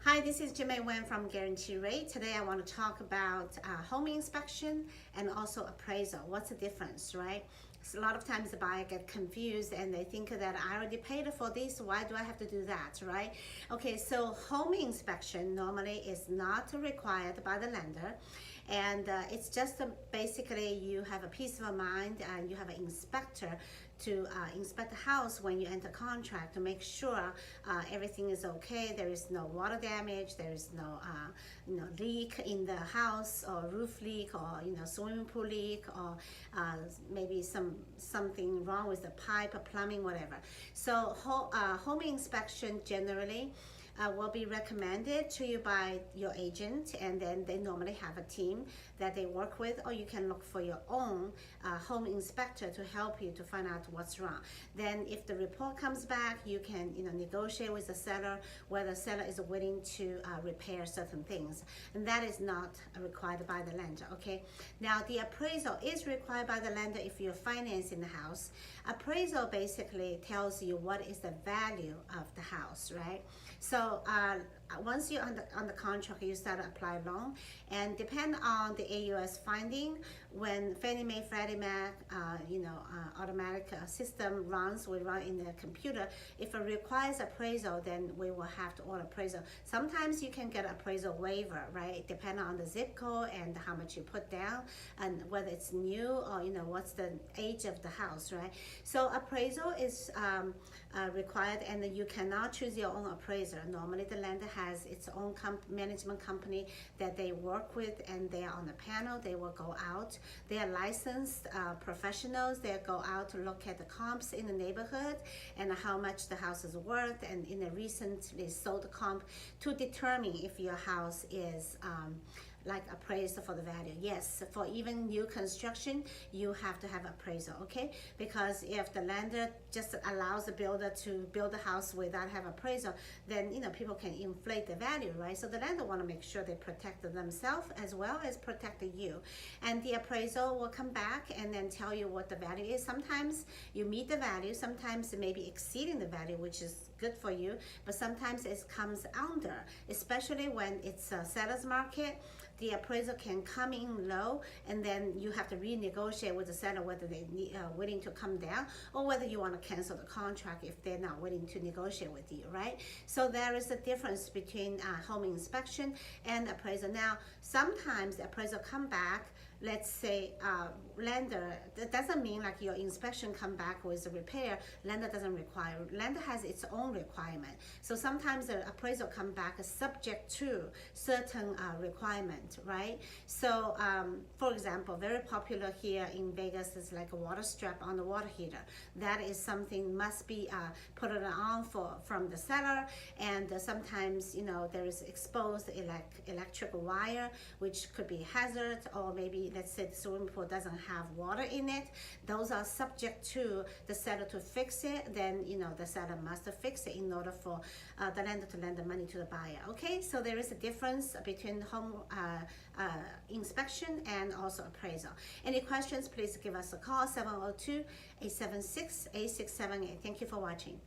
Hi, this is Jimmy Wen from Guarantee Rate. Today I want to talk about home inspection and also appraisal. What's the difference, right? So a lot of times the buyer get confused and they think that I already paid for this, why do I have to do that, right? Okay, so home inspection normally is not required by the lender, and it's just basically you have a peace of mind and you have an inspector to inspect the house when you enter contract to make sure everything is okay. There is no water damage, there is no leak in the house, or roof leak, or swimming pool leak, or maybe something wrong with the pipe or plumbing, whatever. So home inspection generally will be recommended to you by your agent, and then they normally have a team that they work with, or you can look for your own home inspector to help you to find out what's wrong. Then if the report comes back, you can negotiate with the seller whether the seller is willing to repair certain things, and that is not required by the lender. Okay, now the appraisal is required by the lender if you're financing the house. Appraisal basically tells you what is the value of the house, right? So once you're on the contract, you start to apply loan, and depend on the AUS finding, when Fannie Mae, Freddie Mac, automatic system will run in the computer. If it requires appraisal, then we will have to order appraisal. Sometimes you can get appraisal waiver, right? Depending on the zip code and how much you put down, and whether it's new or what's the age of the house, right? So appraisal is required, and you cannot choose your own appraiser. Normally the lender has its own management company that they work with, and they are on the panel. They will go out. They are licensed professionals. They go out to look at the comps in the neighborhood and how much the house is worth, and in a recently sold comp, to determine if your house is appraised for the value. Yes, for even new construction, you have to have appraisal, okay? Because if the lender just allows the builder to build a house without have appraisal, then people can inflate the value, right? So the lender want to make sure they protect themselves as well as protect you. And the appraisal will come back and then tell you what the value is. Sometimes you meet the value, sometimes it may be exceeding the value, which is good for you, but sometimes it comes under, especially when it's a seller's market. The appraisal can come in low, and then you have to renegotiate with the seller whether they willing to come down, or whether you want to cancel the contract if they're not willing to negotiate with you, right? So there is a difference between home inspection and appraisal. Now, sometimes the appraisal come back, let's say lender, that doesn't mean like your inspection come back with a repair. Lender doesn't require. Lender has its own requirement. So sometimes the appraisal come back subject to certain requirement, right? So for example, very popular here in Vegas is like a water strap on the water heater. That is something must be put on from the seller, and sometimes there is exposed electric wire, which could be hazard, or maybe let's say the swimming pool doesn't have water in it. Those are subject to the seller to fix it. Then the seller must fix it in order for the lender to lend the money to the buyer. Okay, so there is a difference between home inspection and also appraisal. Any questions, please give us a call, 702-876-8678. Thank you for watching.